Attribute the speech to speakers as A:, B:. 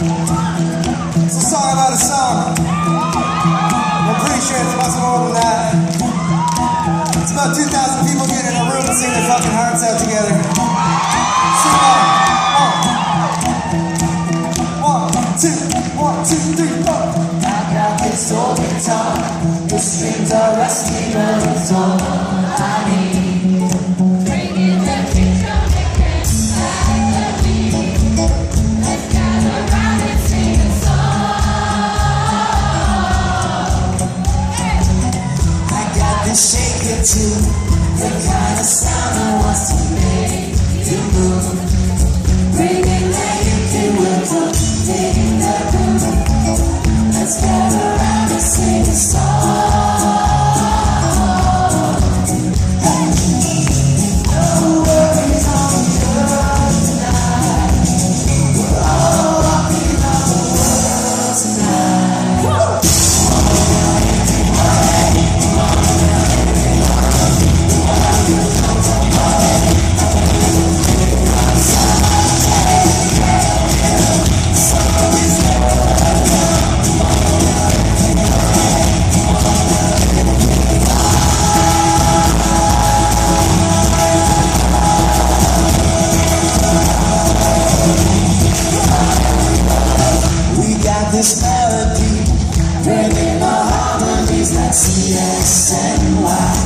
A: It's a song about a song. I'm pretty sure it's much more than that. It's about 2,000 people getting in a room and singing their fucking hearts out together. Sing along. 1, 2, 3, 4. I got this old guitar. The strings are rusty, but it's all I need. Shake it too.